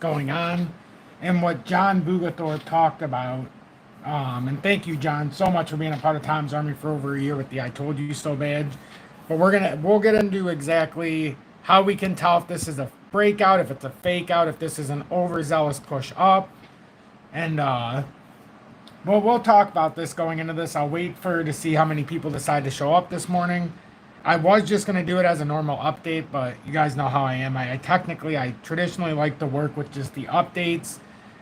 going on and what John Bugathorpe talked about. And thank you, John, so much for being a part of Tom's Army for over a year with the I Told You So badge. But we'll get into exactly how we can tell if this is a breakout, if it's a fake out, if this is an overzealous push up. And we'll talk about this going into this. I'll wait to see how many people decide to show up this morning. I was just going to do it as a normal update, but you guys know how I am. I traditionally like to work with just the updates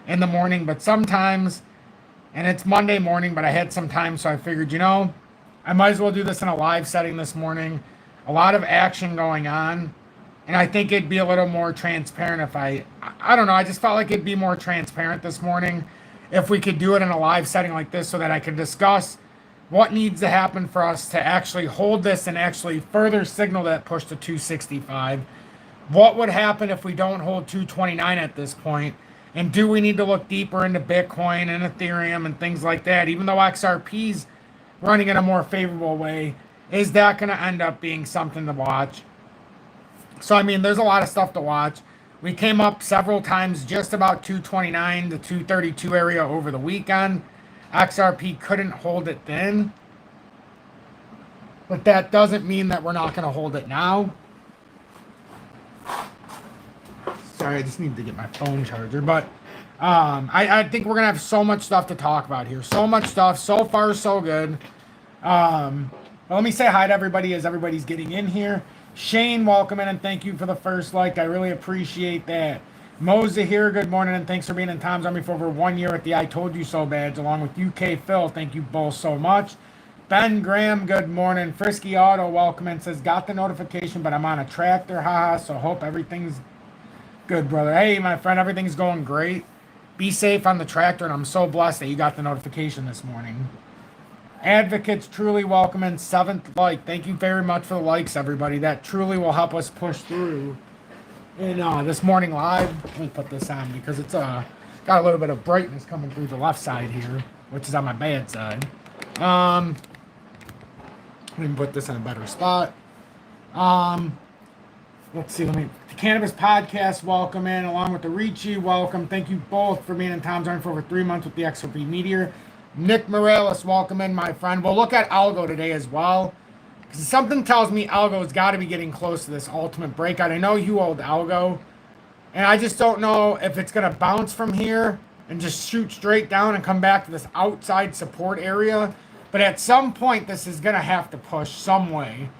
in the morning, but sometimes, and it's Monday morning, but I had some time, so I figured, I might as well do this in a live setting this morning. A lot of action going on, and I think it'd be a little more transparent if I don't know, I just felt like it'd be more transparent this morning if we could do it in a live setting like this so that I could discuss what needs to happen for us to actually hold this and actually further signal that push to 265. What would happen if we don't hold 229 at this point? And do we need to look deeper into Bitcoin and Ethereum and things like that? Even though XRP's running in a more favorable way, is that going to end up being something to watch? So, I mean, there's a lot of stuff to watch. We came up several times just about 229 to 232 area over the weekend. XRP couldn't hold it then, but that doesn't mean that we're not going to hold it now. Sorry, I just need to get my phone charger, but I think we're going to have so much stuff to talk about here. So much stuff. So far, so good. Let me say hi to everybody as everybody's getting in here. Shane, welcome in, and thank you for the first like. I really appreciate that. Moza here, good morning, and thanks for being in Tom's Army for over 1 year at the I Told You So badge, along with UK Phil. Thank you both so much. Ben Graham, good morning. Frisky Auto, welcome in, says, got the notification, but I'm on a tractor, haha, so hope everything's good, brother. Hey, my friend, everything's going great. Be safe on the tractor, and I'm so blessed that you got the notification this morning. Advocates, truly welcome in. 7th like. Thank you very much for the likes, everybody. That truly will help us push through. In this morning live, let me put this on because it's got a little bit of brightness coming through the left side here, which is on my bad side. Let me put this in a better spot. Let's see. The Cannabis Podcast, welcome in, along with the Ricci, welcome. Thank you both for being in Tom's Army for over 3 months with the XRP Meteor. Nick Morales, welcome in, my friend. We'll look at ALGO today as well. Because something tells me ALGO's got to be getting close to this ultimate breakout. I know you hold ALGO. And I just don't know if it's going to bounce from here and just shoot straight down and come back to this outside support area. But at some point, this is going to have to push some way.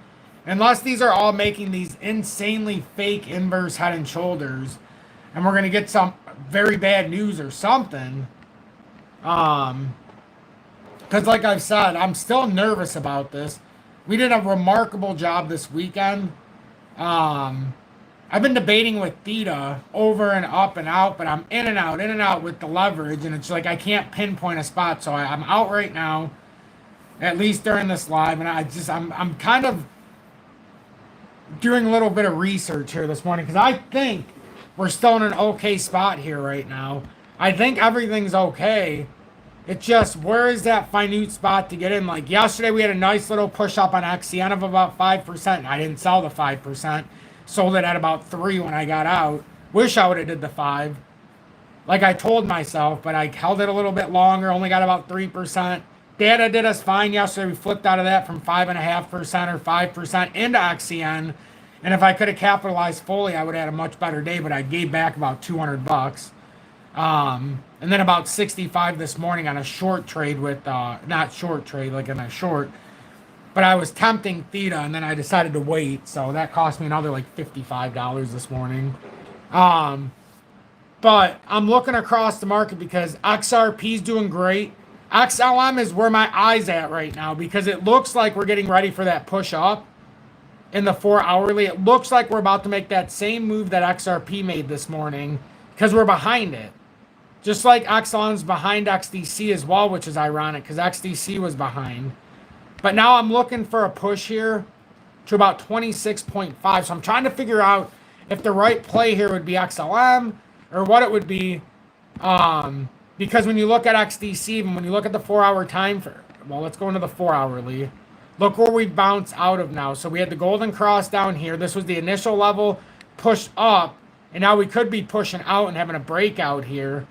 Unless these are all making these insanely fake inverse head and shoulders. And we're going to get some very bad news or something. Because like I've said, I'm still nervous about this. We did a remarkable job this weekend. I've been debating with Theta over and up and out, but I'm in and out with the leverage, and it's like I can't pinpoint a spot. So I'm out right now, at least during this live, and I'm kind of doing a little bit of research here this morning because I think we're still in an okay spot here right now. I think everything's okay. It's just, where is that minute spot to get in? Like yesterday, we had a nice little push up on XCN of about 5%. I didn't sell the 5%. Sold it at about 3 when I got out. Wish I would have did the 5. Like I told myself, but I held it a little bit longer. Only got about 3%. Data did us fine yesterday. We flipped out of that from 5.5% or 5% into XCN. And if I could have capitalized fully, I would have had a much better day. But I gave back about $200. And then about 65 this morning on a short trade with, not short trade, like in a short, but I was tempting Theta and then I decided to wait. So that cost me another like $55 this morning. But I'm looking across the market because XRP's doing great. XLM is where my eye's at right now because it looks like we're getting ready for that push up in the 4 hourly. It looks like we're about to make that same move that XRP made this morning because we're behind it. Just like XLM's behind XDC as well, which is ironic because XDC was behind. But now I'm looking for a push here to about 26.5. So I'm trying to figure out if the right play here would be XLM or what it would be. Because when you look at XDC, and when you look at the 4 hour time for, well, let's go into the 4 hourly. Look where we bounce out of now. So we had the golden cross down here. This was the initial level, pushed up, And now we could be pushing out and having a breakout here.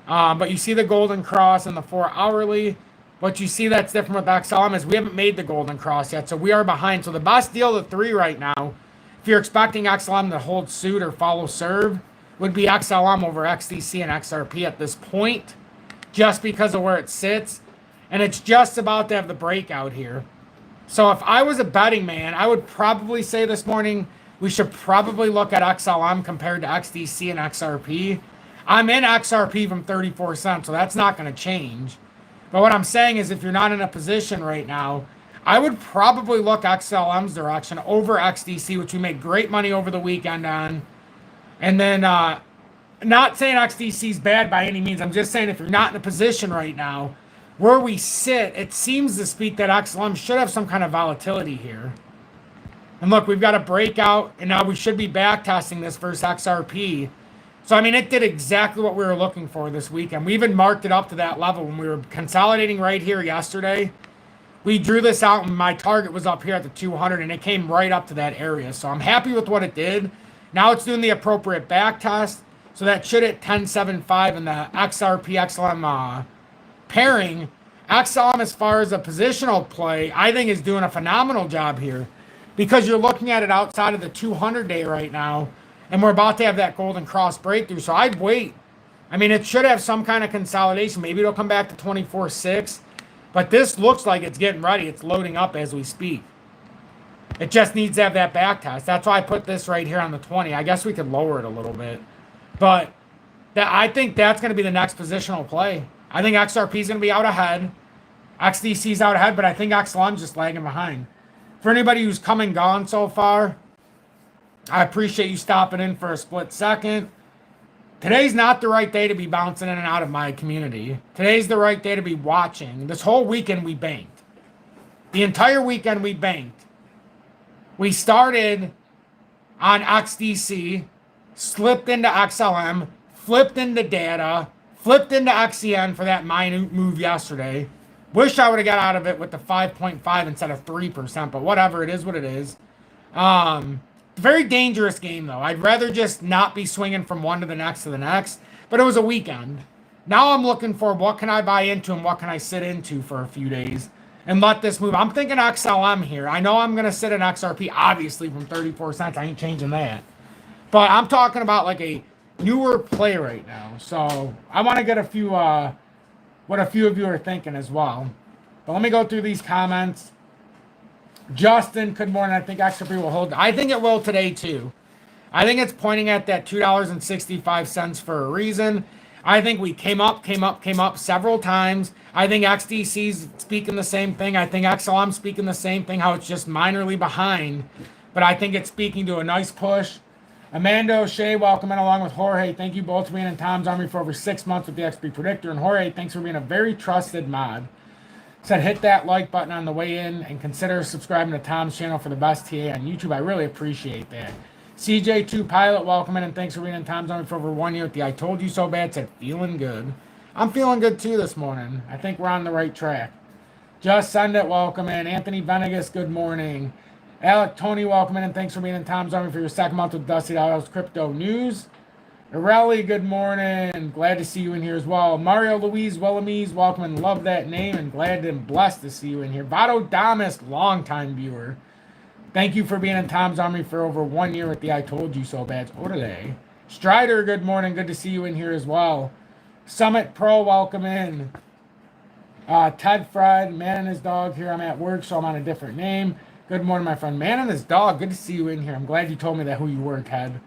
But you see the golden cross and the 4 hourly. What you see that's different with XLM is we haven't made the golden cross yet, so we are behind. So the best deal of the 3 right now, if you're expecting XLM to hold suit or follow serve, would be XLM over XDC and XRP at this point, just because of where it sits. And it's just about to have the breakout here. So if I was a betting man, I would probably say this morning we should probably look at XLM compared to XDC and XRP. I'm in XRP from 34 cents, so that's not going to change. But what I'm saying is if you're not in a position right now, I would probably look XLM's direction over XDC, which we made great money over the weekend on. And then, not saying XDC is bad by any means. I'm just saying if you're not in a position right now, where we sit, it seems to speak that XLM should have some kind of volatility here. And look, we've got a breakout, and now we should be back testing this versus XRP. So, I mean, it did exactly what we were looking for this weekend. We even marked it up to that level when we were consolidating right here yesterday. We drew this out, and my target was up here at the 200, and it came right up to that area. So I'm happy with what it did. Now it's doing the appropriate back test. So that should hit 10.75 in the XRP XLM pairing. XLM, as far as a positional play, I think is doing a phenomenal job here because you're looking at it outside of the 200-day right now. And we're about to have that golden cross breakthrough. So I'd wait. I mean, it should have some kind of consolidation. Maybe it'll come back to 24.6. But this looks like it's getting ready. It's loading up as we speak. It just needs to have that back test. That's why I put this right here on the 20. I guess we could lower it a little bit. But I think that's going to be the next positional play. I think XRP is going to be out ahead. XDC's out ahead. But I think XLM's just lagging behind. For anybody who's come and gone so far, I appreciate you stopping in for a split second. Today's not the right day to be bouncing in and out of my community. Today's the right day to be watching. This whole weekend we banked. The entire weekend we banked. We started on XDC, slipped into XLM, flipped into data, flipped into XEN for that minute move yesterday. Wish I would have got out of it with the 5.5 instead of 3%, but whatever, it is what it is. Very dangerous game, though. I'd rather just not be swinging from one to the next, but it was a weekend. Now I'm looking for what can I buy into and what can I sit into for a few days and let this move. I'm thinking XLM here. I know I'm going to sit in XRP, obviously, from 34 cents. I ain't changing that. But I'm talking about like a newer play right now. So I want to get a few, what a few of you are thinking as well. But let me go through these comments. Justin, good morning. I think XRP will hold. I think it will today, too. I think it's pointing at that $2.65 for a reason. I think we came up several times. I think XDC's speaking the same thing. I think XLM's speaking the same thing, how it's just minorly behind. But I think it's speaking to a nice push. Amanda O'Shea, welcome in along with Jorge. Thank you both for being in Tom's Army for over 6 months with the XP Predictor. And Jorge, thanks for being a very trusted mod. Said hit that like button on the way in and consider subscribing to Tom's channel for the best TA on YouTube. I really appreciate that. CJ2 Pilot, welcome in and thanks for being in Tom's Army for over 1 year with the I Told You So Bad. Said feeling good. I'm feeling good too this morning. I think we're on the right track. Just Send It, welcome in. Anthony Venegas, good morning. Alec Tony, welcome in and thanks for being in Tom's Army for your second month with Dusty Dollars Crypto News. Areli, good morning. Glad to see you in here as well. Mario Louise Willamese, welcome and love that name and glad and blessed to see you in here. Vado Damas, longtime viewer. Thank you for being in Tom's Army for over 1 year with the I Told You So Bad. Orale. Strider, good morning. Good to see you in here as well. Summit Pro, welcome in. Ted Fred, Man and His Dog here. I'm at work, so I'm on a different name. Good morning, my friend. Man and His Dog, good to see you in here. I'm glad you told me that who you were, Ted.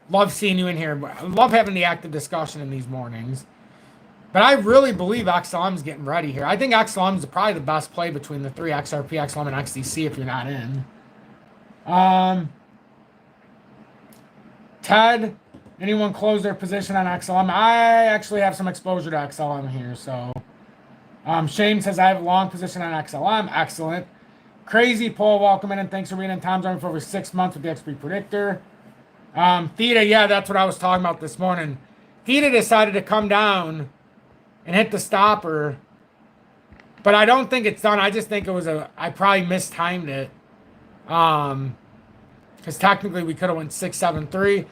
Love seeing you in here. I love having the active discussion in these mornings. But I really believe XLM's getting ready here. I think XLM's probably the best play between the three, XRP, XLM, and XDC if you're not in. Ted, anyone close their position on XLM? I actually have some exposure to XLM here. So Shane says I have a long position on XLM. Excellent. Crazy Paul, welcome in and thanks for being in Tom's Army for over 6 months with the XP Predictor. Theta, yeah, that's what I was talking about this morning. Theta decided to come down and hit the stopper, but I don't think it's done. I just think it was I probably mistimed it. Because technically we could have went 673.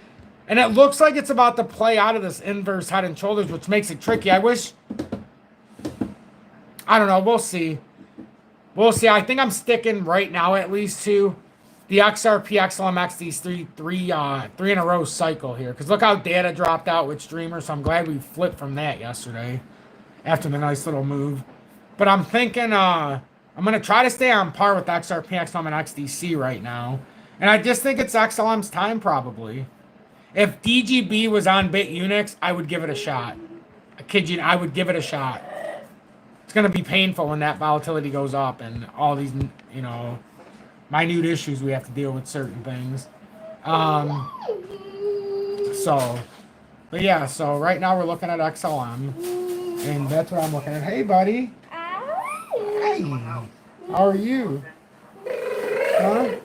And it looks like it's about to play out of this inverse head and shoulders, which makes it tricky. I wish... I don't know. We'll see. We'll see. I think I'm sticking right now at least to the XRP XLM these three in a row cycle here. Because look how data dropped out with streamers. So I'm glad we flipped from that yesterday after the nice little move. But I'm thinking I'm going to try to stay on par with XRP, XLM, and XDC right now. And I just think it's XLM's time probably. If DGB was on BITUNIX, I would give it a shot. I kid you, I would give it a shot. It's going to be painful when that volatility goes up and all these, you know, minute issues we have to deal with certain things. But yeah, so right now we're looking at XLM. And that's what I'm looking at. Hey, buddy. Hey. How are you? Huh?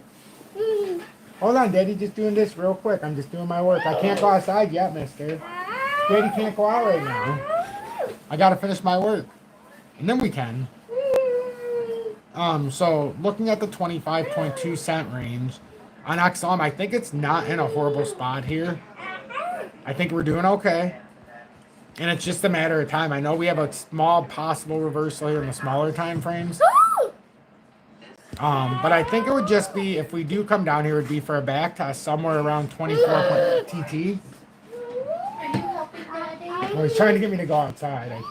Hold on, Daddy. Just doing this real quick. I'm just doing my work. I can't go outside yet, mister. Daddy can't go out right now. I got to finish my work. And then we can. So looking at the 25.2 cent range on XLM, I think it's not in a horrible spot here. I think we're doing okay. And it's just a matter of time. I know we have a small possible reversal here in the smaller time frames. But I think it would just be, if we do come down here, it would be for a back test somewhere around 24 TT. Well, he's trying to get me to go outside, I think.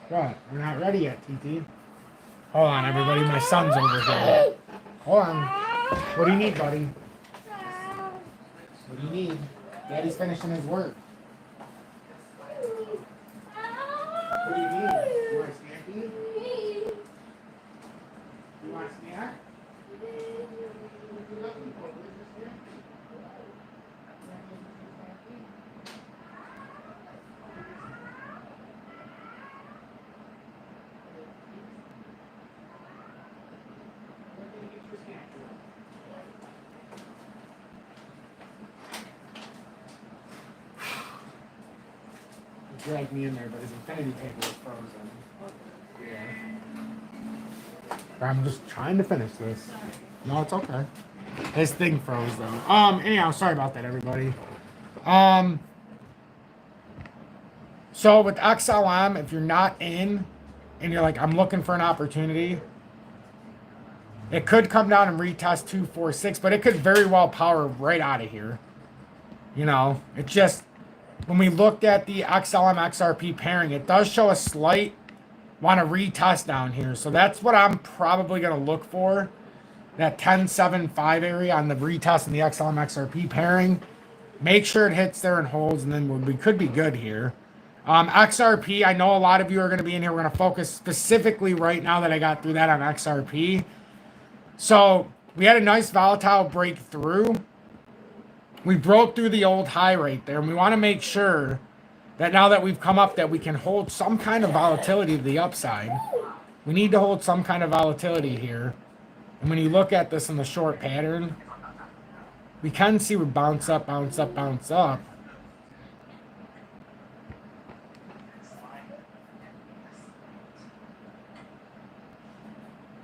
What? We're not ready yet, TT. Hold on, everybody. My son's over here. Hold on. What do you need, buddy? What do you need? Daddy's finishing his work. What do you need? You want a snack? You want a snack? Dragged me in there, but his infinity table is frozen. Yeah. I'm just trying to finish this. No, it's okay. This thing froze though. Anyhow, sorry about that, everybody. So with XLM, if you're not in and you're like, I'm looking for an opportunity, it could come down and retest 246, but it could very well power right out of here. You know, it just, when we looked at the XLM XRP pairing, it does show a slight want to retest down here. So that's what I'm probably going to look for. That 10.75 area on the retest in the XLM XRP pairing. Make sure it hits there and holds, and then we could be good here. XRP, I know a lot of you are going to be in here. We're going to focus specifically right now that I got through that on XRP. So we had a nice volatile breakthrough. We broke through the old high right there, and we want to make sure that now that we've come up that we can hold some kind of volatility to the upside. We need to hold some kind of volatility here. And when you look at this in the short pattern, we can see we bounce up, bounce up, bounce up.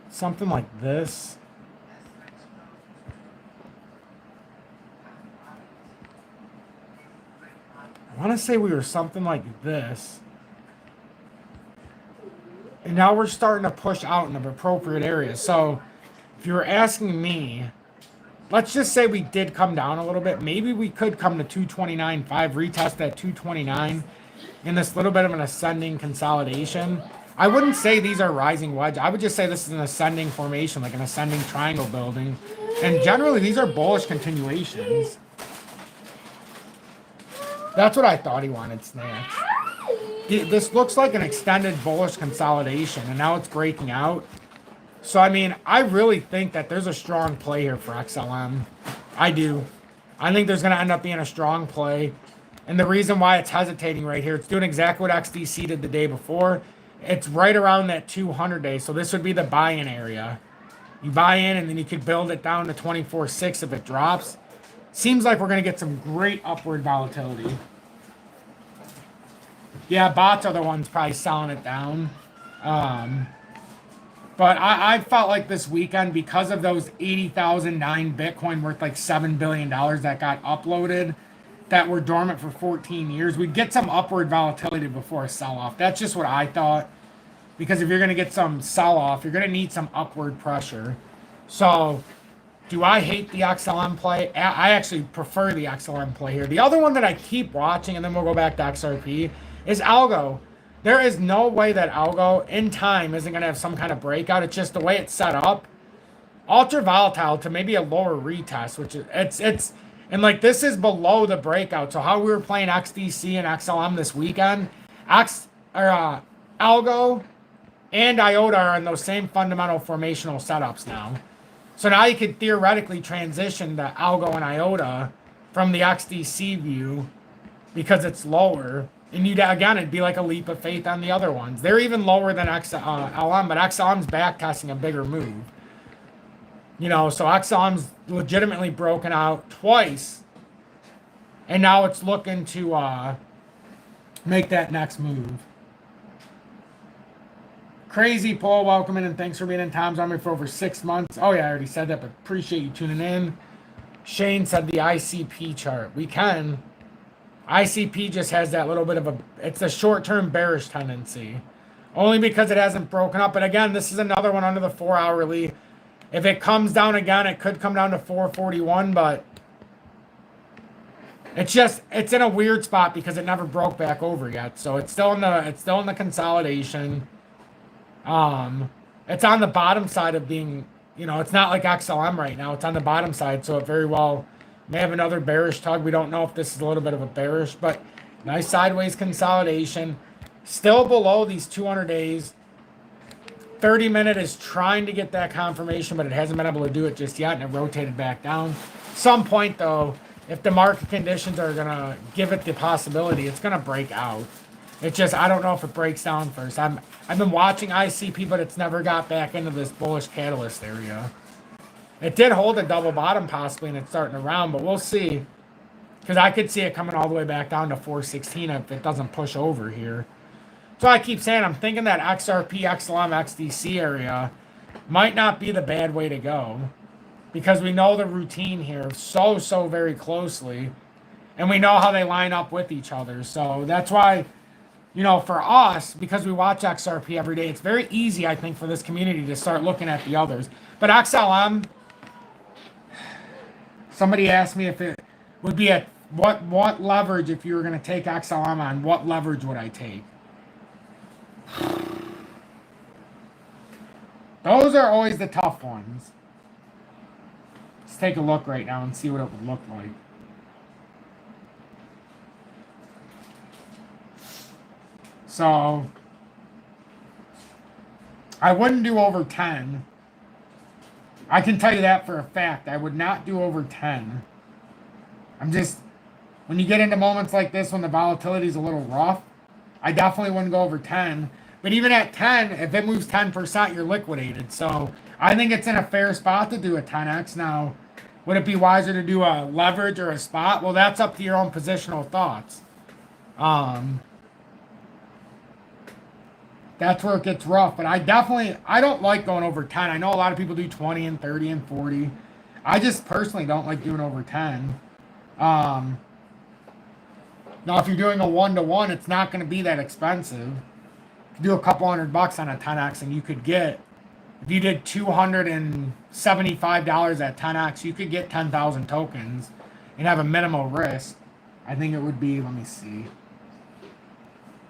Something like this. I want to say we were something like this. And now we're starting to push out in the appropriate areas. So if you were asking me, let's just say we did come down a little bit. Maybe we could come to 229.5, retest that 229 in this little bit of an ascending consolidation. I wouldn't say these are rising wedge. I would just say this is an ascending formation, like an ascending triangle building. And generally, these are bullish continuations. That's what I thought he wanted, Snacks. This looks like an extended bullish consolidation, and now it's breaking out. So, I mean, I really think that there's a strong play here for XLM. I do. I think there's going to end up being a strong play. And the reason why it's hesitating right here, it's doing exactly what XDC did the day before. It's right around that 200 day. So this would be the buy-in area. You buy in, and then you could build it down to 24.6 if it drops. Seems like we're going to get some great upward volatility. Yeah, bots are the ones probably selling it down. But I felt like this weekend, because of those 80,009 Bitcoin worth like $7 billion that got uploaded, that were dormant for 14 years, we'd get some upward volatility before a sell-off. That's just what I thought. Because if you're going to get some sell-off, you're going to need some upward pressure. So, do I hate the XLM play? I actually prefer the XLM play here. The other one that I keep watching, and then we'll go back to XRP, is ALGO. There is no way that ALGO in time isn't going to have some kind of breakout. It's just the way it's set up. Ultra volatile to maybe a lower retest, which is it's and like this is below the breakout. So how we were playing XDC and XLM this weekend, ALGO and IOTA are in those same fundamental formational setups now. So now you could theoretically transition to ALGO and IOTA from the XDC view because it's lower. And you'd, again, it'd be like a leap of faith on the other ones. They're even lower than XLM, but XLM's back testing a bigger move. You know, so XLM's legitimately broken out twice. And now it's looking to make that next move. Crazy Paul, welcome in and thanks for being in Tom's Army for over 6 months. Oh yeah, I already said that, but appreciate you tuning in. Shane said the ICP chart. We can. ICP just has that little bit of it's a short-term bearish tendency. Only because it hasn't broken up. But again, this is another one under the 4-hourly. If it comes down again, it could come down to 441, but it's in a weird spot because it never broke back over yet. So it's still in the consolidation. It's on the bottom side of being, you know, it's not like XLM right now. It's on the bottom side, so it very well may have another bearish tug. We don't know if this is a little bit of a bearish, but nice sideways consolidation. Still below these 200 days. 30-minute is trying to get that confirmation, but it hasn't been able to do it just yet, and it rotated back down. Some point, though, if the market conditions are going to give it the possibility, it's going to break out. It's just, I don't know if it breaks down first. I've been watching ICP, but it's never got back into this bullish catalyst area. It did hold a double bottom possibly, and it's starting to round, but we'll see. Because I could see it coming all the way back down to 416 if it doesn't push over here. So I keep saying, I'm thinking that XRP, XLM, XDC area might not be the bad way to go. Because we know the routine here so very closely. And we know how they line up with each other. So that's why, you know, for us, because we watch XRP every day, it's very easy, I think, for this community to start looking at the others. But XLM, somebody asked me if it would be at what leverage, if you were going to take XLM on, what leverage would I take? Those are always the tough ones. Let's take a look right now and see what it would look like. So, I wouldn't do over 10. I can tell you that for a fact. I would not do over 10. I'm just, when you get into moments like this when the volatility is a little rough, I definitely wouldn't go over 10. But even at 10, if it moves 10%, you're liquidated. So I think it's in a fair spot to do a 10x. Now, would it be wiser to do a leverage or a spot? Well, that's up to your own positional thoughts. That's where it gets rough. But I don't like going over 10. I know a lot of people do 20 and 30 and 40. I just personally don't like doing over 10. Now, if you're doing a 1-to-1, it's not going to be that expensive. You do a couple $100 on a 10x, and you could get, if you did $275 at 10x, you could get 10,000 tokens and have a minimal risk. I think it would be, let me see,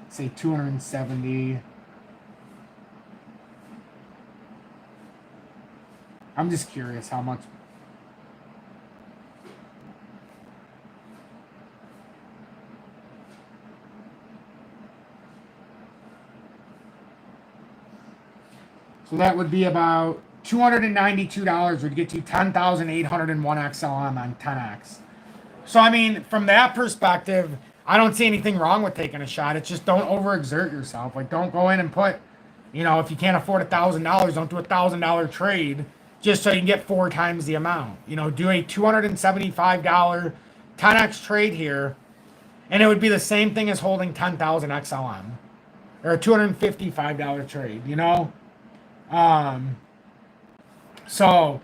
say 270. I'm just curious how much. So that would be about $292 would get you 10,801 XLM on 10x. So, I mean, from that perspective, I don't see anything wrong with taking a shot. It's just don't overexert yourself. Like, don't go in and put, you know, if you can't afford $1,000, don't do a $1,000 trade just so you can get 4 times the amount. You know, do a $275 10x trade here, and it would be the same thing as holding 10,000 XLM. Or a $255 trade, you know? So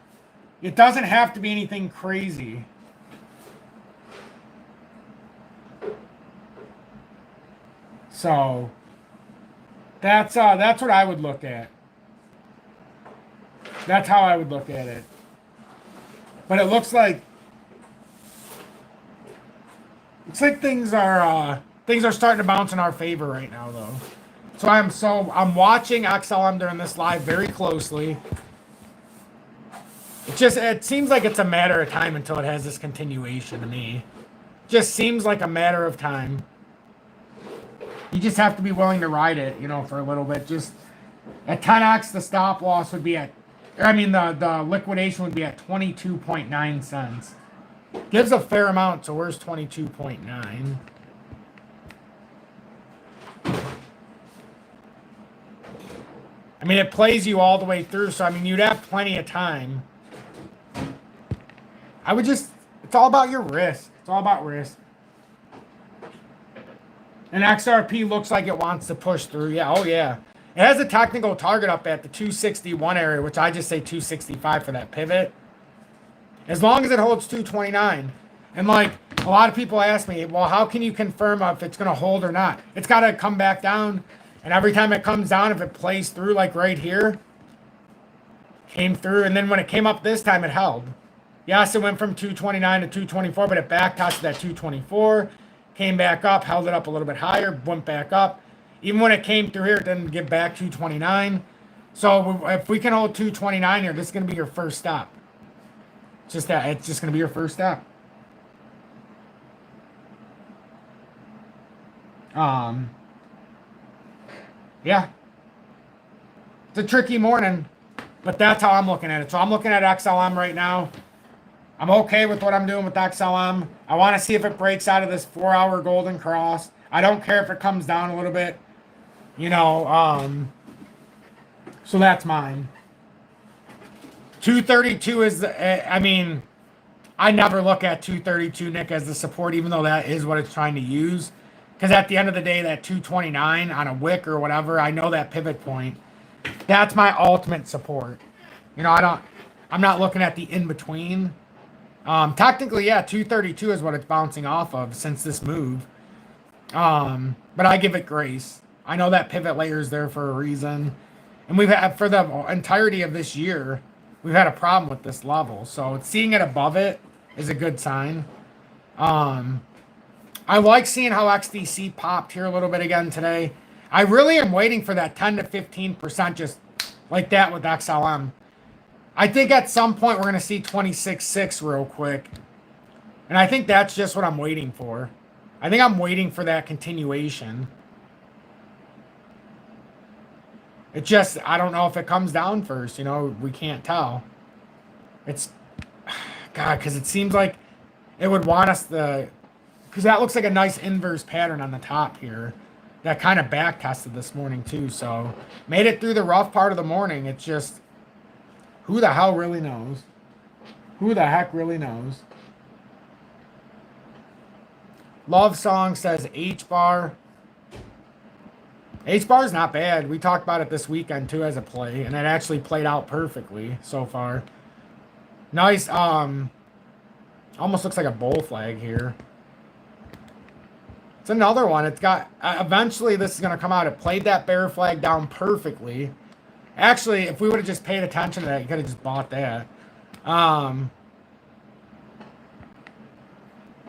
it doesn't have to be anything crazy. So that's what I would look at. That's how I would look at it. But it looks like things are starting to bounce in our favor right now, though. So I'm watching XLM during this live very closely. It seems like it's a matter of time until it has this continuation to me. Just seems like a matter of time. You just have to be willing to ride it, you know, for a little bit. Just at 10x, the stop loss would be at, the liquidation would be at 22.9 cents. Gives a fair amount, so where's 22.9? I mean, it plays you all the way through, so I mean, you'd have plenty of time. I would just, it's all about your risk. It's all about risk. And XRP looks like it wants to push through. Yeah, oh yeah. It has a technical target up at the 261 area, which I just say 265 for that pivot. As long as it holds 229. And like, a lot of people ask me, well, how can you confirm if it's going to hold or not? It's got to come back down. And every time it comes down, if it plays through, like right here, came through. And then when it came up this time, it held. Yes, it went from 229 to 224, but it back tested at 224. Came back up, held it up a little bit higher, went back up. Even when it came through here, it didn't get back 229. So if we can hold 229 here, this is going to be your first stop. It's just that. It's just going to be your first stop. Yeah. It's a tricky morning, but that's how I'm looking at it. So I'm looking at XLM right now. I'm okay with what I'm doing with XLM. I want to see if it breaks out of this 4-hour golden cross. I don't care if it comes down a little bit. You know, so that's mine. 232 is, I mean, I never look at 232, Nick, as the support, even though that is what it's trying to use. Because at the end of the day, that 229 on a wick or whatever, I know that pivot point. That's my ultimate support. You know, I'm not looking at the in-between. Technically, yeah, 232 is what it's bouncing off of since this move. But I give it grace. I know that pivot layer is there for a reason. And we've had, for the entirety of this year, we've had a problem with this level. So seeing it above it is a good sign. I like seeing how XDC popped here a little bit again today. I really am waiting for that 10 to 15% just like that with XLM. I think at some point we're going to see 26.6 real quick. And I think that's just what I'm waiting for. I think I'm waiting for that continuation. It just, I don't know if it comes down first. You know, we can't tell. It's, God, because it seems like it would want us to, because that looks like a nice inverse pattern on the top here. That kind of back tested this morning too. So made it through the rough part of the morning. It's just, who the hell really knows? Who the heck really knows? Love Song says H-bar. H-bar is not bad. We talked about it this weekend too as a play, and it actually played out perfectly so far. Nice. Almost looks like a bull flag here. It's another one. It's got, eventually this is going to come out. It played that bear flag down perfectly. Actually, if we would have just paid attention to that, you could have just bought that.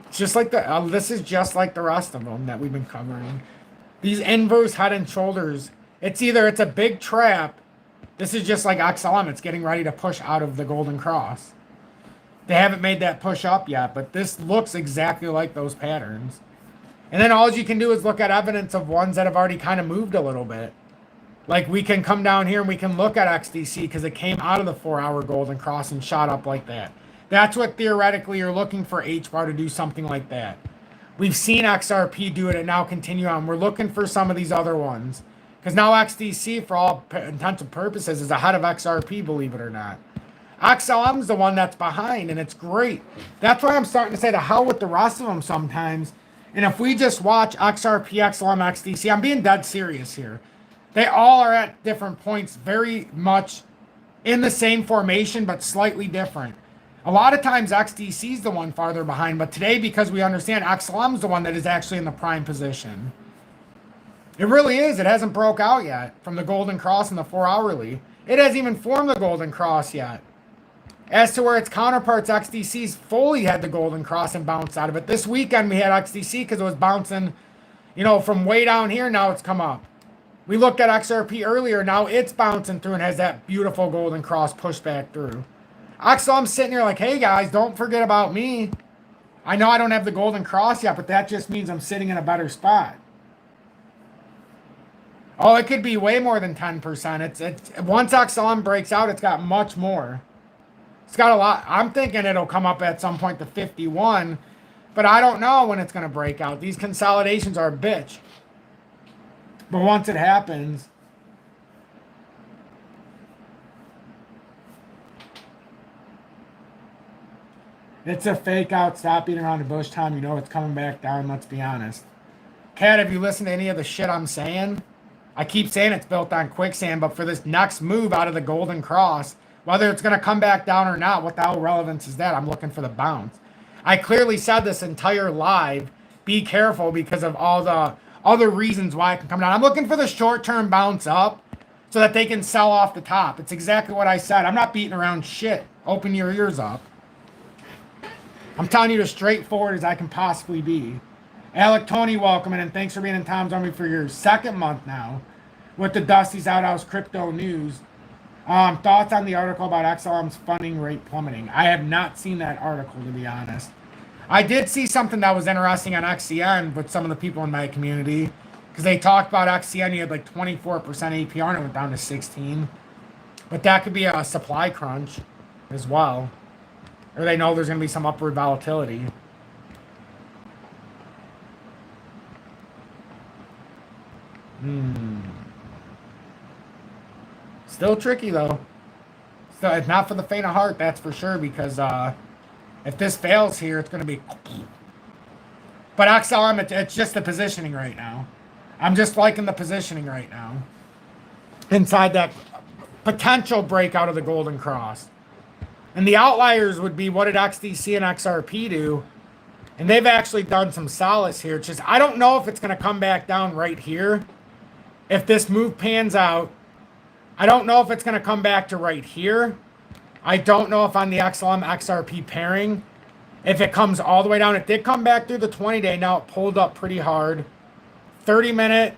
It's just like the, this is just like the rest of them that we've been covering. These inverse head and shoulders, it's a big trap. This is just like XLM. It's getting ready to push out of the golden cross. They haven't made that push up yet, but this looks exactly like those patterns. And then all you can do is look at evidence of ones that have already kind of moved a little bit. Like we can come down here and we can look at XDC because it came out of the 4-hour golden cross and shot up like that. That's what theoretically you're looking for H-bar to do something like that. We've seen XRP do it and now continue on. We're looking for some of these other ones. Because now XDC, for all intents and purposes, is ahead of XRP, believe it or not. XLM is the one that's behind, and it's great. That's why I'm starting to say the hell with the rest of them sometimes. And if we just watch XRP, XLM, XDC, I'm being dead serious here. They all are at different points, very much in the same formation, but slightly different. A lot of times XDC is the one farther behind, but today, because we understand XLM is the one that is actually in the prime position. It really is. It hasn't broke out yet from the golden cross in the 4-hourly. It hasn't even formed the golden cross yet. As to where its counterparts, XDC's fully had the golden cross and bounced out of it. This weekend we had XDC because it was bouncing, you know, from way down here. Now it's come up. We looked at XRP earlier. Now it's bouncing through and has that beautiful golden cross pushed back through. XLM's sitting here like, hey guys, don't forget about me. I know I don't have the golden cross yet, but that just means I'm sitting in a better spot. Oh, it could be way more than 10%. It's once XLM breaks out, it's got much more. It's got a lot. I'm thinking it'll come up at some point to 51, but I don't know when it's going to break out. These consolidations are a bitch. But once it happens, it's a fake out. Stop beating around the bush, Tom. You know it's coming back down. Let's be honest. Kat, have you listened to any of the shit I'm saying? I keep saying it's built on quicksand, but for this next move out of the golden cross, whether it's going to come back down or not, what the hell relevance is that? I'm looking for the bounce. I clearly said this entire live, be careful because of all the other reasons why it can come down. I'm looking for the short-term bounce up so that they can sell off the top. It's exactly what I said. I'm not beating around shit. Open your ears up. I'm telling you as straightforward as I can possibly be. Alec Tony, welcome in, and thanks for being in Tom's Army for your second month now with the Dusty's Outhouse Crypto News. Thoughts on the article about XLM's funding rate plummeting? I have not seen that article, to be honest. I did see something that was interesting on XCN with some of the people in my community because they talked about XCN. You had like 24% APR and it went down to 16. But that could be a supply crunch as well. Or they know there's going to be some upward volatility. Still tricky though. So it's not for the faint of heart, that's for sure, because if this fails here, it's going to be... But XLM, it's just the positioning right now. I'm just liking the positioning right now. Inside that potential breakout of the golden cross. And the outliers would be, what did XDC and XRP do? And they've actually done some solace here. It's just, I don't know if it's going to come back down right here. If this move pans out, I don't know if it's going to come back to right here. I don't know if on the XLM XRP pairing, if it comes all the way down. It did come back through the 20-day. Now it pulled up pretty hard. 30-minute,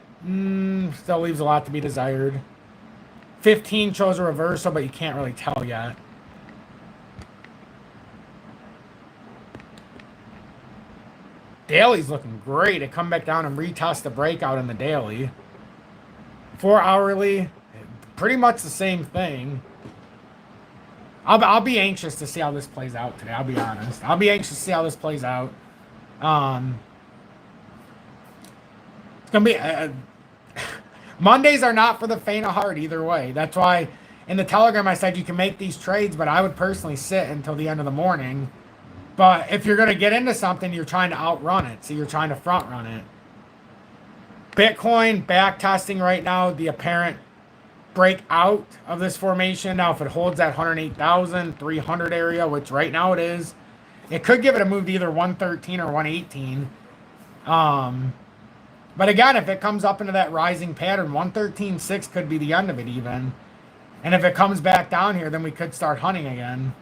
still leaves a lot to be desired. 15 shows a reversal, but you can't really tell yet. Daily's looking great. It come back down and retest the breakout in the daily. 4-hourly, pretty much the same thing. I'll be anxious to see how this plays out today. I'll be honest. I'll be anxious to see how this plays out. It's gonna be Mondays are not for the faint of heart either way. That's why in the Telegram I said you can make these trades, but I would personally sit until the end of the morning. But if you're gonna get into something, you're trying to outrun it, so you're trying to front run it. Bitcoin back testing right now, the apparent break out of this formation. Now, if it holds that 108,300 area, which right now it is, it could give it a move to either 113 or 118. But again, if it comes up into that rising pattern, 113.6 could be the end of it even. And if it comes back down here, then we could start hunting again.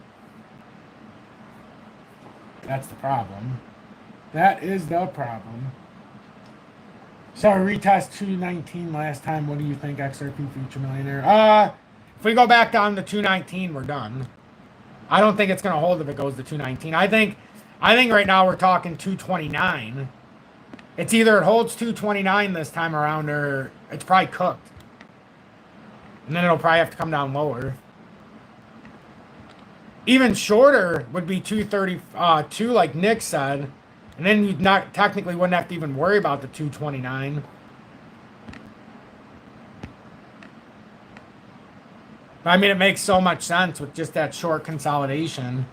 That's the problem. That is the problem. So retest 219 last time. What do you think, XRP Future Millionaire? If we go back down to 219, we're done. I don't think it's going to hold if it goes to 219. I think right now we're talking 229. It's either it holds 229 this time around or it's probably cooked. And then it'll probably have to come down lower. Even shorter would be 232 like Nick said. And then you not technically wouldn't have to even worry about the 229. But I mean, it makes so much sense with just that short consolidation.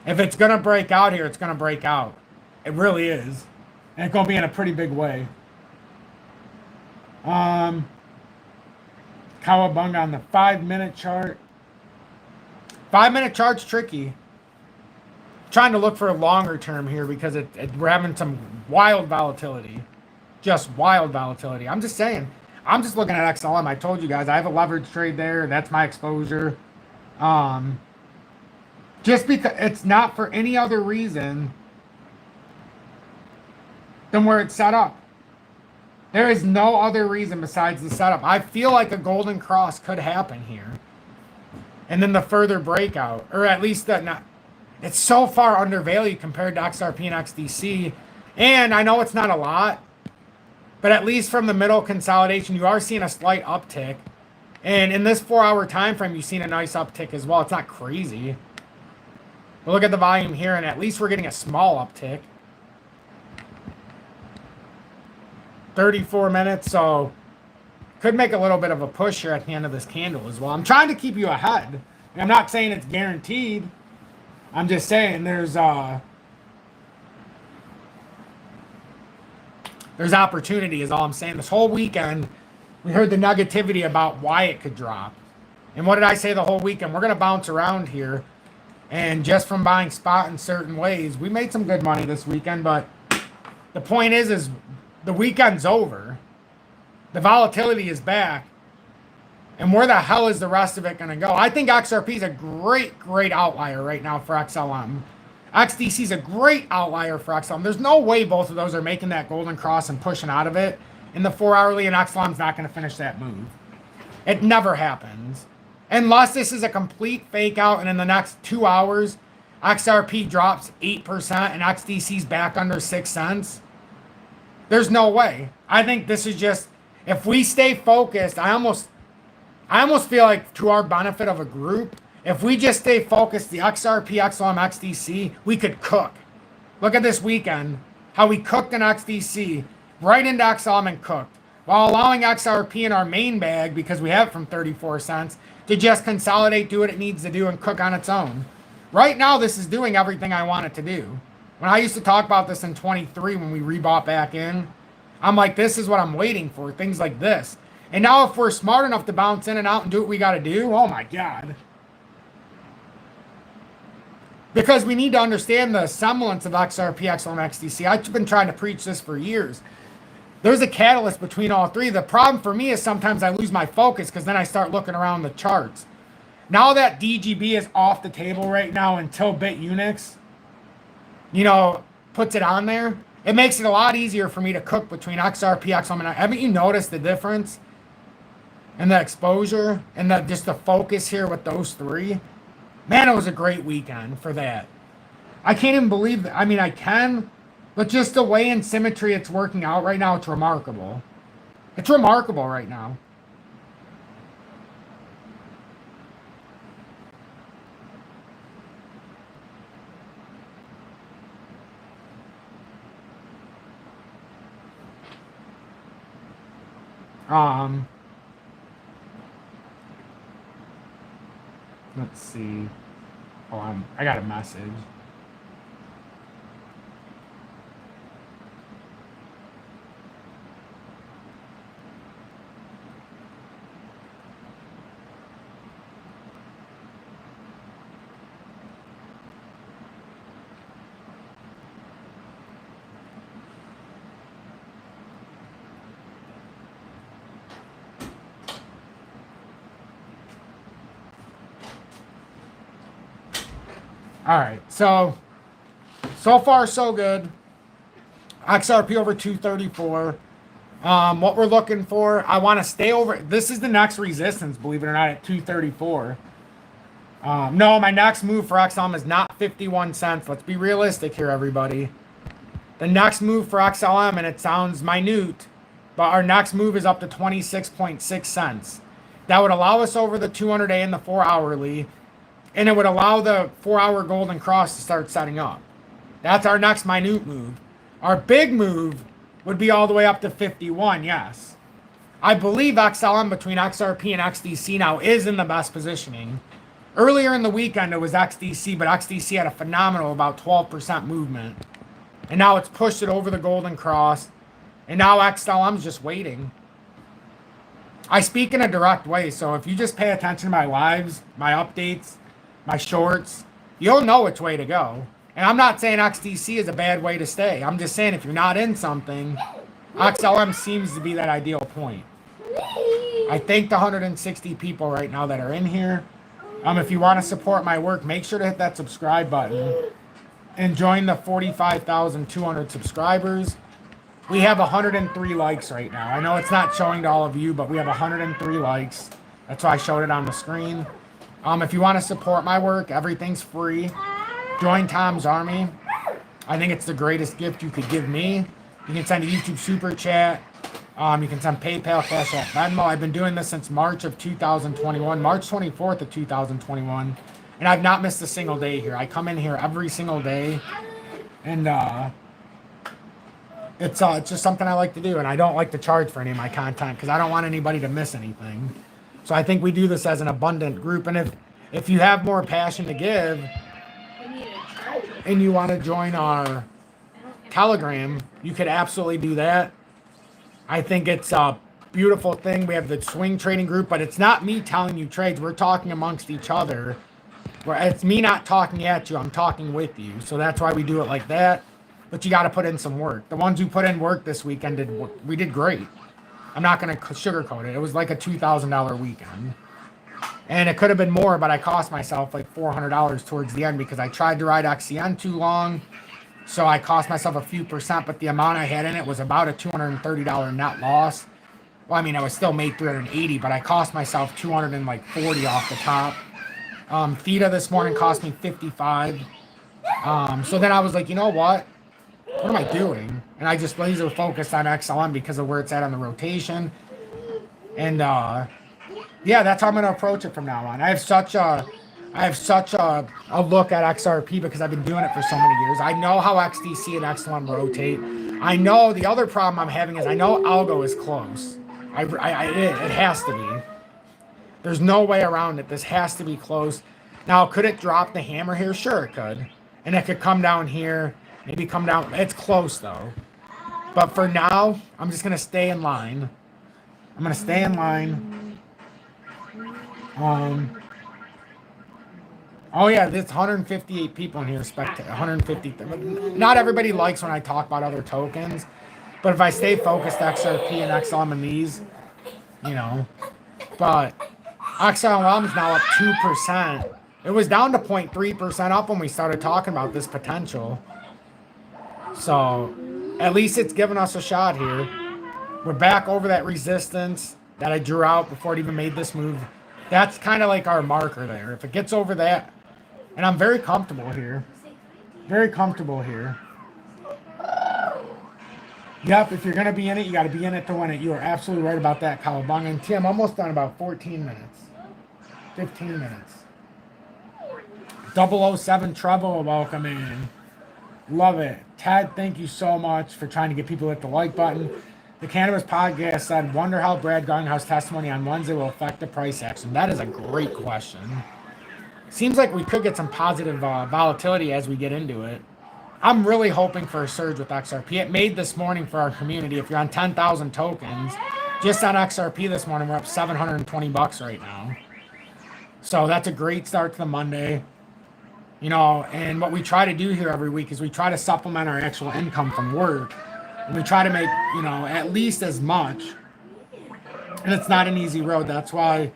If it's going to break out here, it's going to break out. It really is. And it's going to be in a pretty big way. Cowabunga on the 5-minute chart. 5-minute chart's tricky. Trying to look for a longer term here because we're having some wild volatility. Just wild volatility. I'm just saying. I'm just looking at XLM. I told you guys I have a leverage trade there. That's my exposure. Just because it's not for any other reason than where it's set up. There is no other reason besides the setup. I feel like a golden cross could happen here. And then the further breakout. Or at least that it's so far undervalued compared to XRP and XDC. And I know it's not a lot. But at least from the middle consolidation, you are seeing a slight uptick. And in this 4-hour time frame, you've seen a nice uptick as well. It's not crazy. But look at the volume here, and at least we're getting a small uptick. 34 minutes, so could make a little bit of a push here at the end of this candle as well. I'm trying to keep you ahead. And I'm not saying it's guaranteed. I'm just saying there's opportunity is all I'm saying. This whole weekend, we heard the negativity about why it could drop. And what did I say the whole weekend? We're going to bounce around here. And just from buying spot in certain ways, we made some good money this weekend. But the point is the weekend's over. The volatility is back. And where the hell is the rest of it going to go? I think XRP is a great, great outlier right now for XLM. XDC is a great outlier for XLM. There's no way both of those are making that golden cross and pushing out of it in the 4-hourly, and XLM's not going to finish that move. It never happens. Unless this is a complete fake out and in the next 2 hours, XRP drops 8% and XDC's back under 6 cents. There's no way. I think this is just, if we stay focused, I almost feel like to our benefit of a group, if we just stay focused, the XRP, XLM, XDC, we could cook. Look at this weekend, how we cooked in XDC, right into XLM and cooked, while allowing XRP in our main bag, because we have it from 34 cents, to just consolidate, do what it needs to do, and cook on its own. Right now, this is doing everything I want it to do. When I used to talk about this in 23 when we rebought back in, I'm like, this is what I'm waiting for, things like this. And now if we're smart enough to bounce in and out and do what we got to do, oh my God. Because we need to understand the semblance of XRP, XLM, XDC. I've been trying to preach this for years. There's a catalyst between all three. The problem for me is sometimes I lose my focus because then I start looking around the charts. Now that DGB is off the table right now until BITUNIX, puts it on there, it makes it a lot easier for me to cook between XRP, XLM, and haven't you noticed the difference in the exposure and just the focus here with those three? Man, it was a great weekend for that. I can't even believe that. I mean, I can, but just the way in symmetry it's working out right now, it's remarkable. It's remarkable right now. Let's see. Oh, I got a message. All right, so far so good. XRP over 234. What we're looking for, I want to stay over. This is the next resistance, believe it or not, at 234. No, my next move for XLM is not 51 cents. Let's be realistic here, everybody. The next move for XLM, and it sounds minute, but our next move is up to 26.6 cents. That would allow us over the 200-day and the 4-hourly. And it would allow the 4-hour golden cross to start setting up. That's our next minute move. Our big move would be all the way up to 51, yes. I believe XLM between XRP and XDC now is in the best positioning. Earlier in the weekend, it was XDC, but XDC had a phenomenal about 12% movement. And now it's pushed it over the golden cross. And now XLM's just waiting. I speak in a direct way, so if you just pay attention to my lives, my updates, my shorts, you'll know which way to go. And I'm not saying XDC is a bad way to stay. I'm just saying if you're not in something, XLM seems to be that ideal point. I thank the 160 people right now that are in here. If you want to support my work, make sure to hit that subscribe button and join the 45,200 subscribers. We have 103 likes right now. I know it's not showing to all of you, but we have 103 likes. That's why I showed it on the screen. If you want to support my work, everything's free. Join Tom's Army. I think it's the greatest gift you could give me. You can send a YouTube super chat. You can send PayPal, Cash App, Venmo. I've been doing this since March of 2021, March 24th of 2021. And I've not missed a single day here. I come in here every single day. And it's just something I like to do. And I don't like to charge for any of my content because I don't want anybody to miss anything. So I think we do this as an abundant group. And if you have more passion to give and you want to join our Telegram, you could absolutely do that. I think it's a beautiful thing. We have the swing trading group, but it's not me telling you trades. We're talking amongst each other. It's me not talking at you. I'm talking with you. So that's why we do it like that. But you got to put in some work. The ones who put in work this weekend, we did great. I'm not going to sugarcoat it. It was like a $2,000 weekend. And it could have been more, but I cost myself like $400 towards the end because I tried to ride XCN too long. So I cost myself a few percent, but the amount I had in it was about a $230 net loss. Well, I mean, I was still made 380, but I cost myself 240 off the top. Theta this morning cost me 55. So then I was like, you know what? What am I doing? And I just laser focused on XLM because of where it's at on the rotation. And yeah, that's how I'm going to approach it from now on. I have such a look at XRP because I've been doing it for so many years. I know how XDC and XLM rotate. I know the other problem I'm having is I know algo is close. It has to be. There's no way around it. This has to be close. Now, could it drop the hammer here? Sure, it could. And it could come down here. Maybe come down. It's close, though. But for now, I'm just going to stay in line. I'm going to stay in line. Oh, yeah, there's 158 people in here. 150. Not everybody likes when I talk about other tokens. But if I stay focused, XRP and XLM and these, you know. But XLM is now up 2%. It was down to 0.3% up when we started talking about this potential. So, at least it's given us a shot here. We're back over that resistance that I drew out before it even made this move. That's kind of like our marker there. If it gets over that, and I'm very comfortable here. Very comfortable here. Yep, if you're going to be in it, you got to be in it to win it. You are absolutely right about that, Cowabunga. And Tim, almost done about 14 minutes. 15 minutes. 007 Treble, welcome in. Love it. Ted, thank you so much for trying to get people to hit the like button. The Cannabis Podcast said, wonder how Brad Garlinghouse testimony on Wednesday will affect the price action. That is a great question. Seems like we could get some positive volatility as we get into it. I'm really hoping for a surge with XRP. It made this morning for our community. If you're on 10,000 tokens, just on XRP this morning, we're up $720 right now. So that's a great start to the Monday. You know, and what we try to do here every week is we try to supplement our actual income from work. And we try to make, you know, at least as much. And it's not an easy road. That's why,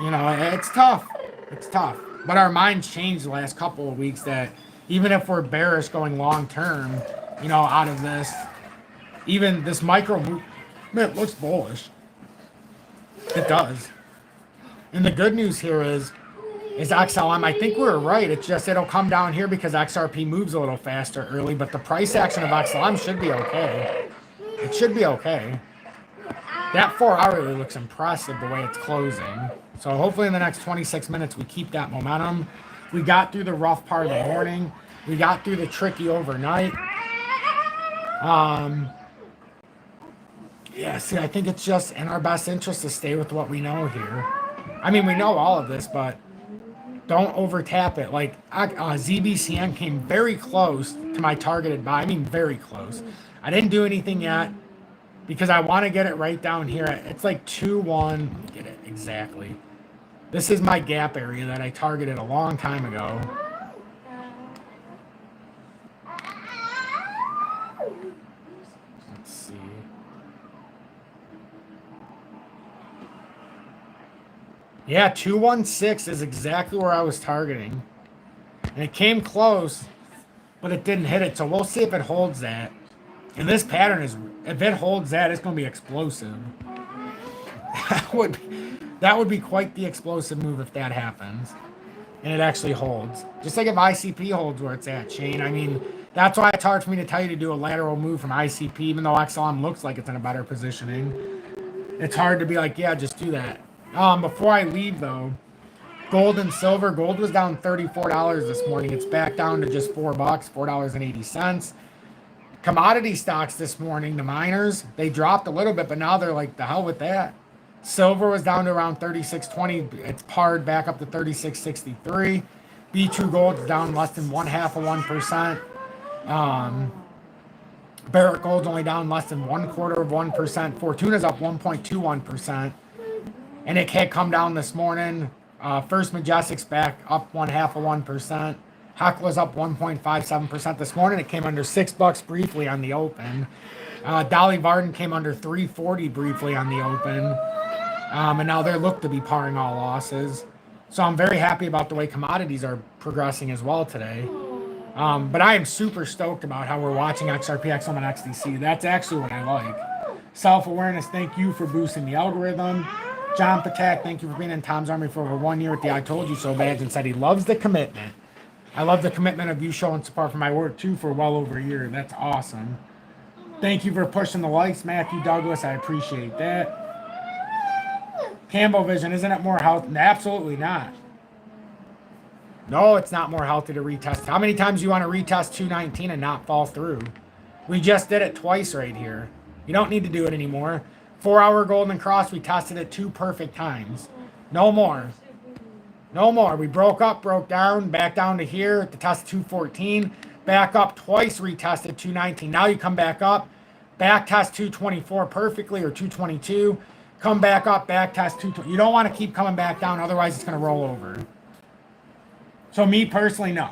you know, it's tough. It's tough. But our minds changed the last couple of weeks that even if we're bearish going long term, you know, out of this, even this micro movement looks bullish. It does. And the good news here is XLM. I think we were right. It's just it'll come down here because XRP moves a little faster early, but the price action of XLM should be okay. It should be okay. That 4-hourly looks impressive the way it's closing. So hopefully in the next 26 minutes we keep that momentum. We got through the rough part of the morning. We got through the tricky overnight. Yeah, see, I think it's just in our best interest to stay with what we know here. I mean, we know all of this, but don't overtap it. Like ZBCN came very close to my targeted buy. I mean, very close. I didn't do anything yet, because I want to get it right down here. It's like 2-1. Let me get it exactly. This is my gap area that I targeted a long time ago. Let's see. Yeah, 216 is exactly where I was targeting. And it came close, but it didn't hit it. So we'll see if it holds that. And this pattern is, if it holds that, it's going to be explosive. That would be quite the explosive move if that happens. And it actually holds. Just like if ICP holds where it's at, Shane. I mean, that's why it's hard for me to tell you to do a lateral move from ICP, even though XLM looks like it's in a better positioning. It's hard to be like, yeah, just do that. Before I leave, though, gold and silver. Gold was down $34 this morning. It's back down to just $4, $4.80. Commodity stocks this morning, the miners, they dropped a little bit, but now they're like, the hell with that. Silver was down to around 36.20. It's pared back up to 36.63. B2 gold's down less than 0.5%. Barrick gold's only down less than 0.25%. Fortuna's up 1.21%. And it had come down this morning. First Majestic's back up 0.5%. Hekla's up 1.57% this morning. It came under $6 briefly on the open. Dolly Varden came under $3.40 briefly on the open. And now they look to be paring all losses. So I'm very happy about the way commodities are progressing as well today. But I am super stoked about how we're watching XRP, XM, and XDC. That's actually what I like. Self-awareness, thank you for boosting the algorithm. John Patak, thank you for being in Tom's Army for over 1 year with the I Told You So badge and said he loves the commitment. I love the commitment of you showing support for my work too for well over a year. That's awesome. Thank you for pushing the likes, Matthew Douglas. I appreciate that. Campbell Vision, isn't it more healthy? Absolutely not. No, it's not more healthy to retest. How many times do you want to retest 219 and not fall through? We just did it twice right here. You don't need to do it anymore. 4-hour golden cross, we tested it 2 perfect times. No more. No more. We broke up, broke down, back down to here to test 214. Back up twice, retested 219. Now you come back up, back test 224 perfectly or 222. Come back up, back test 220. You don't want to keep coming back down, otherwise it's going to roll over. So me personally, no.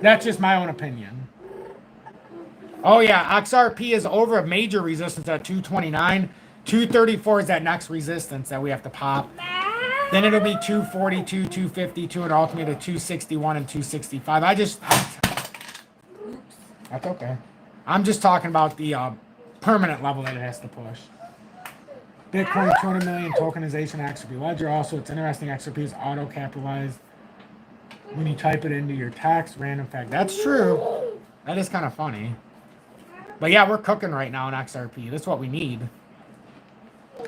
That's just my own opinion. Oh yeah, XRP is over a major resistance at 229. 234 is that next resistance that we have to pop. Then it'll be 242, 252, and ultimately to 261 and 265. That's okay. I'm just talking about the permanent level that it has to push. Bitcoin 200 million tokenization XRP ledger. Also, it's interesting. XRP is auto capitalized when you type it into your tax random fact. That's true. That is kind of funny. But yeah, we're cooking right now in XRP. That's what we need.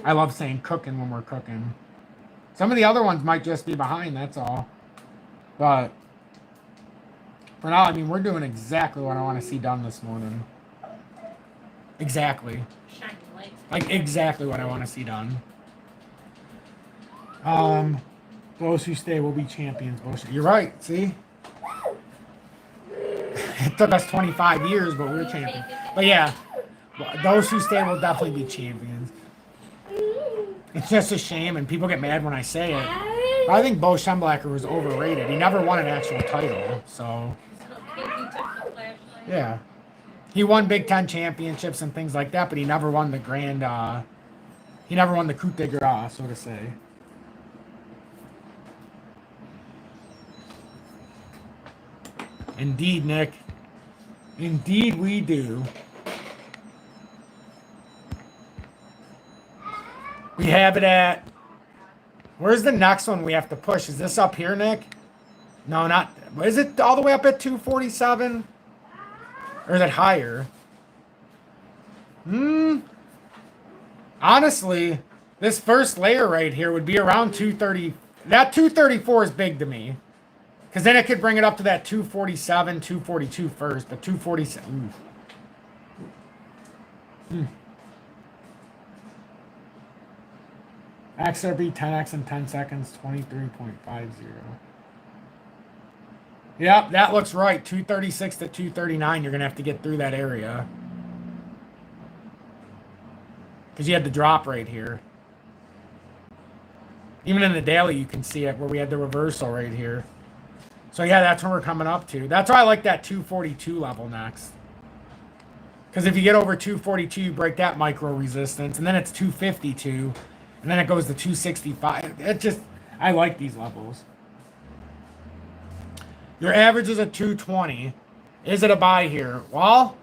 I love saying cooking when we're cooking. Some of the other ones might just be behind, that's all. But for now, I mean, we're doing exactly what I want to see done this morning. Exactly. Like exactly what I want to see done. Those who stay will be champions. Bullshit. You're right, see? It took us 25 years, but we're champions. But yeah, those who stay will definitely be champions. It's just a shame, and people get mad when I say it. But I think Bo Schemblacher was overrated. He never won an actual title, so. Yeah. He won Big Ten championships and things like that, but he never won the grand, he never won the coup de grace, so to say. Indeed, Nick. Indeed we do. We have it at... Where's the next one we have to push? Is this up here, Nick? No, not... Is it all the way up at 247? Or is it higher? Honestly, this first layer right here would be around 230. That 234 is big to me. Because then it could bring it up to that 247, 242 first. But 247... XRP 10x in 10 seconds, 23.50. Yep, that looks right. 236 to 239, you're going to have to get through that area. because you had the drop right here. Even in the daily, you can see it where we had the reversal right here. So yeah, that's when we're coming up to. That's why I like that 242 level next. Because if you get over 242, you break that micro resistance, and then it's 252, and then it goes to 265. It just, I like these levels. Your average is at 220. Is it a buy here? Well,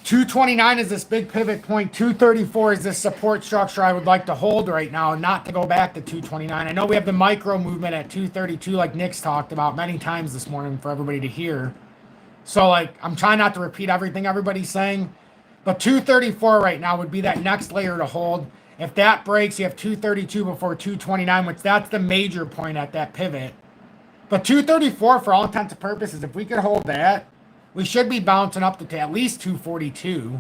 229 is this big pivot point. 234 is this support structure I would like to hold right now and not to go back to 229. I know we have the micro movement at 232 like Nick's talked about many times this morning for everybody to hear. So, like, I'm trying not to repeat everything everybody's saying. But 234 right now would be that next layer to hold. If that breaks, you have 232 before 229, which that's the major point at that pivot. But 234, for all intents and purposes, if we could hold that, we should be bouncing up to at least 242.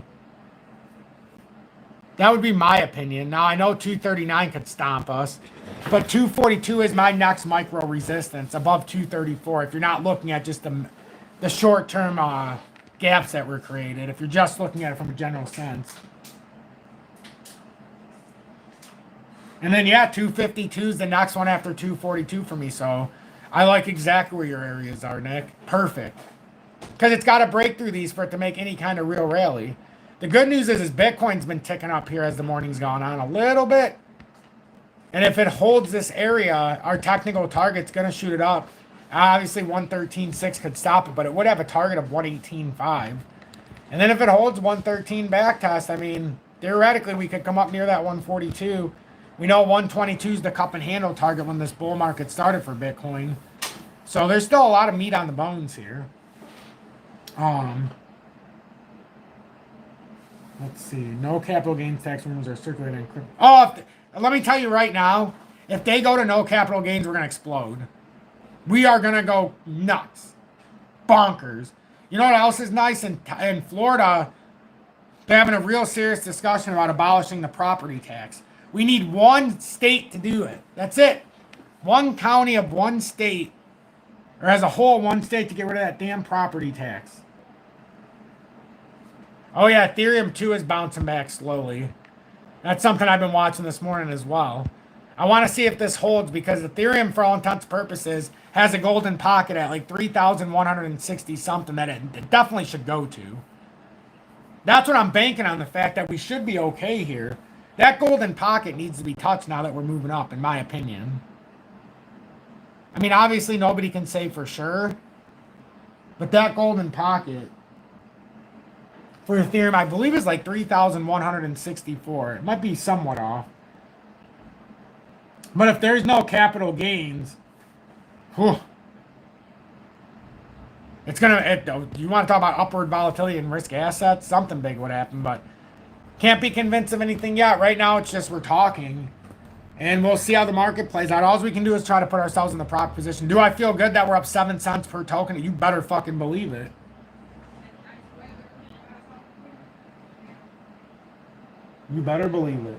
That would be my opinion. Now, I know 239 could stomp us, but 242 is my next micro resistance above 234 if you're not looking at just the short-term gaps that were created, if you're just looking at it from a general sense. And then, yeah, 252 is the next one after 242 for me, so I like exactly where your areas are, Nick. Perfect. Because it's got to break through these for it to make any kind of real rally. The good news is Bitcoin's been ticking up here as the morning's gone on a little bit. And if it holds this area, our technical target's going to shoot it up. Obviously, 113.6 could stop it, but it would have a target of 118.5. And then if it holds 113 back test, I mean, theoretically, we could come up near that 142. We know 122 is the cup and handle target when this bull market started for Bitcoin. So there's still a lot of meat on the bones here. Let's see. No capital gains tax rumors are circulating in crypto. Oh, let me tell you right now, if they go to no capital gains, we're going to explode. We are going to go nuts. Bonkers. You know what else is nice? In Florida, they're having a real serious discussion about abolishing the property tax. We need one state to do it. That's it. One county of one state, or as a whole, one state to get rid of that damn property tax. Oh yeah, Ethereum too is bouncing back slowly. That's something I've been watching this morning as well. I want to see if this holds because Ethereum, for all intents and purposes, has a golden pocket at like 3,160 something that it definitely should go to. That's what I'm banking on, the fact that we should be okay here. That golden pocket needs to be touched now that we're moving up, in my opinion. I mean, obviously nobody can say for sure, but that golden pocket for Ethereum, I believe, is like 3,164. It might be somewhat off. But if there's no capital gains, whew, it's going to, you want to talk about upward volatility and risk assets? Something big would happen, but can't be convinced of anything yet. Right now, it's just we're talking, and we'll see how the market plays out. All we can do is try to put ourselves in the proper position. Do I feel good that we're up 7 cents per token? You better fucking believe it. You better believe it.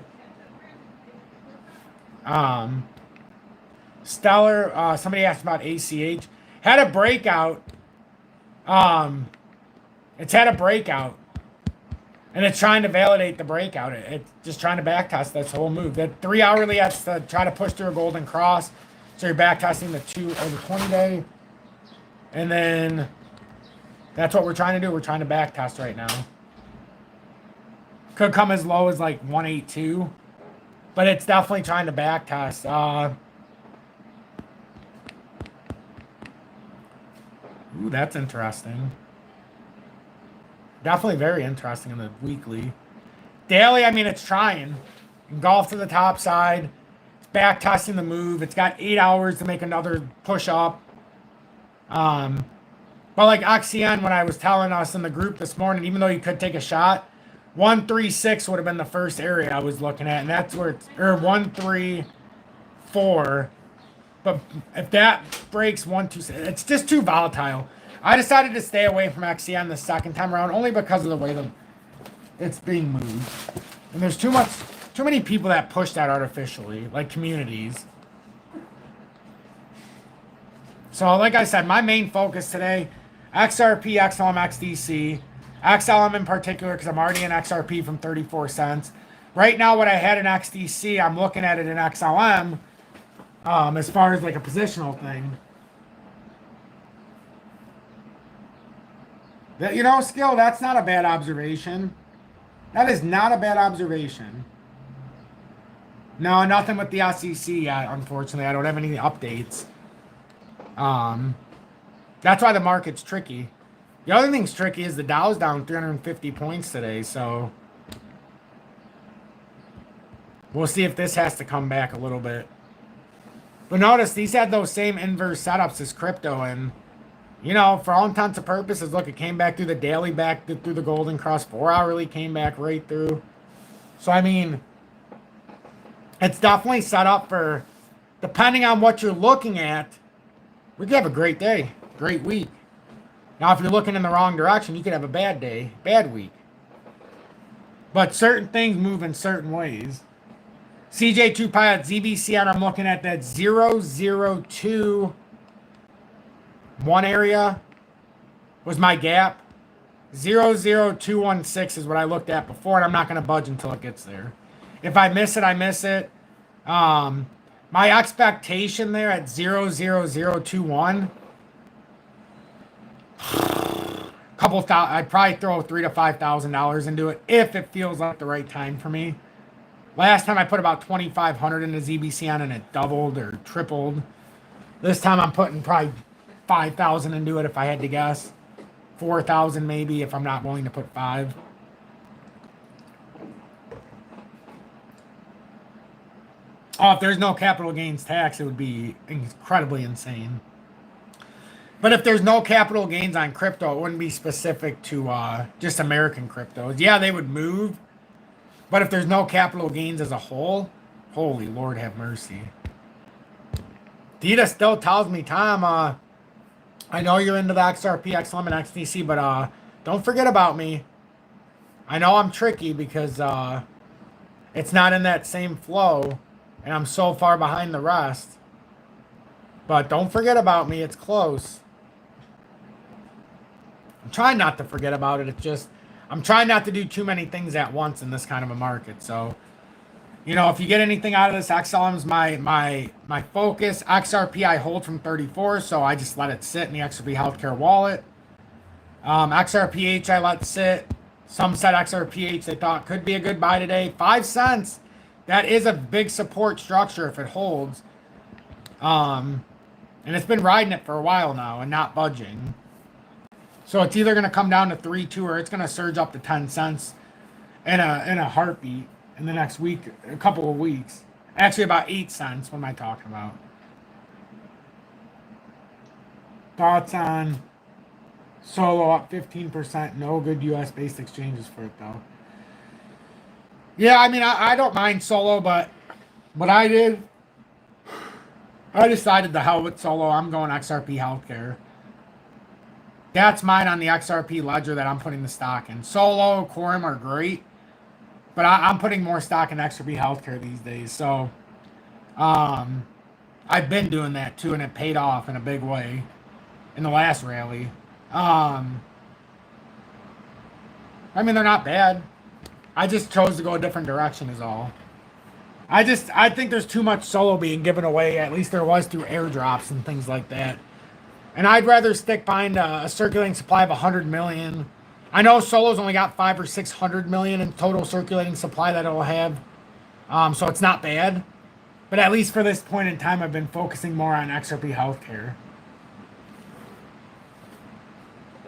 Stellar, somebody asked about ACH. Had a breakout. It's had a breakout. And it's trying to validate the breakout. It's just trying to backtest this whole move. That 3 hourly has to try to push through a golden cross. So you're backtesting the 20 day. And then that's what we're trying to do. We're trying to backtest right now. Could come as low as like 182. But it's definitely trying to backtest. Ooh, that's interesting. Definitely very interesting in the weekly. Daily, I mean, it's trying. Engulf to the top side. It's backtesting the move. It's got 8 hours to make another push up. But like XCN, when I was telling us in the group this morning, even though you could take a shot, 136 would have been the first area I was looking at, and that's where it's, or 134. But if that breaks 126, it's just too volatile. I decided to stay away from XCN the second time around only because of the way it's being moved. And there's too many people that push that artificially, like communities. So like I said, my main focus today, XRP, XLM, XDC. XLM in particular, because I'm already in XRP from 34 cents. Right now, what I had in XDC, I'm looking at it in XLM, as far as like a positional thing. That, you know, Skill, that's not a bad observation. That is not a bad observation. No, nothing with the SEC yet, unfortunately. I don't have any updates. That's why the market's tricky. The other thing's tricky is the Dow's down 350 points today, so we'll see if this has to come back a little bit. But notice, these had those same inverse setups as crypto, and, you know, for all intents and purposes, look, it came back through the daily, back through the golden cross, 4-hourly came back right through. So, I mean, it's definitely set up for, depending on what you're looking at, we could have a great day, great week. Now, if you're looking in the wrong direction, you could have a bad day, bad week. But certain things move in certain ways. CJ2 Pilot, ZBCN, I'm looking at that 002. One area was my gap. 00216 is what I looked at before, and I'm not going to budge until it gets there. If I miss it, I miss it. My expectation there at 00021, I'd probably throw $3,000 to $5,000 into it if it feels like the right time for me. Last time I put about 2,500 into ZBCN and it doubled or tripled. This time I'm putting probably 5,000 into it if I had to guess. 4,000 maybe if I'm not willing to put 5. Oh, if there's no capital gains tax, it would be incredibly insane. But if there's no capital gains on crypto, it wouldn't be specific to just American cryptos. Yeah, they would move. But if there's no capital gains as a whole, holy Lord have mercy. Dita still tells me, Tom, I know you're into the XRP, XLM, and XDC, but don't forget about me. I know I'm tricky because it's not in that same flow, and I'm so far behind the rest. But don't forget about me. It's close. I'm trying not to forget about it. It's just, I'm trying not to do too many things at once in this kind of a market. So, you know, if you get anything out of this, XLM is my focus. XRP I hold from 34, so I just let it sit in the XRP Healthcare wallet. XRPH I let sit. Some said XRPH they thought could be a good buy today. 5 cents. That is a big support structure if it holds. And it's been riding it for a while now and not budging. So it's either going to come down to 3.2 or it's going to surge up to 10 cents in a heartbeat in the next week, a couple of weeks. Actually, about 8 cents. What am I talking about? Thoughts on Solo up 15%. No good U.S.-based exchanges for it, though. Yeah, I mean, I don't mind Solo, but what I did, I decided the hell with Solo. I'm going XRP Healthcare. That's mine on the XRP ledger that I'm putting the stock in. Solo, Quorum are great, but I'm putting more stock in XRP Healthcare these days. So, I've been doing that too, and it paid off in a big way in the last rally. I mean, they're not bad. I just chose to go a different direction is all. I think there's too much Solo being given away. At least there was through airdrops and things like that. And I'd rather stick behind a circulating supply of 100 million. I know Solo's only got 500 or 600 million in total circulating supply that it'll have. So it's not bad. But at least for this point in time, I've been focusing more on XRP Healthcare.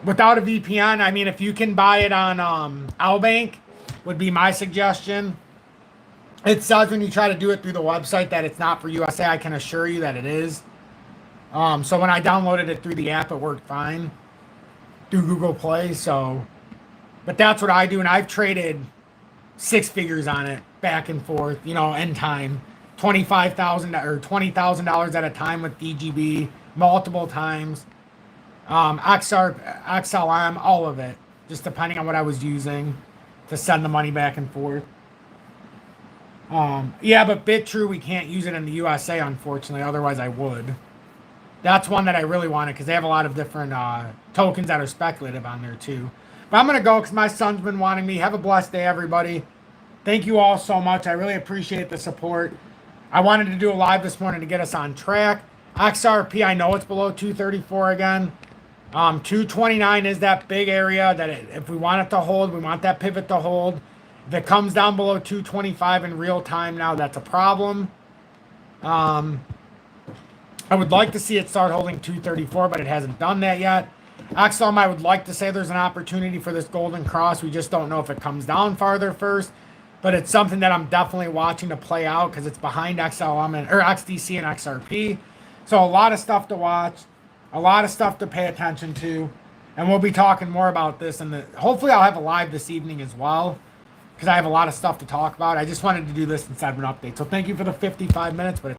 Without a VPN, I mean, if you can buy it on Albank, would be my suggestion. It says when you try to do it through the website that it's not for USA. I can assure you that it is. So when I downloaded it through the app, it worked fine through Google Play. So, but that's what I do, and I've traded 6 figures on it back and forth. You know, in time, $25,000 or $20,000 at a time with DGB multiple times. XLM, all of it, just depending on what I was using to send the money back and forth. Yeah, but BitTrue, we can't use it in the USA, unfortunately. Otherwise, I would. That's one that I really wanted because they have a lot of different tokens that are speculative on there, too. But I'm going to go because my son's been wanting me. Have a blessed day, everybody. Thank you all so much. I really appreciate the support. I wanted to do a live this morning to get us on track. XRP, I know it's below 234 again. 229 is that big area that if we want it to hold, we want that pivot to hold. If it comes down below 225 in real time now, that's a problem. I would like to see it start holding 234, but it hasn't done that yet. XLM, I would like to say there's an opportunity for this golden cross. We just don't know if it comes down farther first. But it's something that I'm definitely watching to play out because it's behind XLM or XDC and XRP. So a lot of stuff to watch, a lot of stuff to pay attention to. And we'll be talking more about this. And hopefully I'll have a live this evening as well because I have a lot of stuff to talk about. I just wanted to do this instead of an update. So thank you for the 55 minutes. But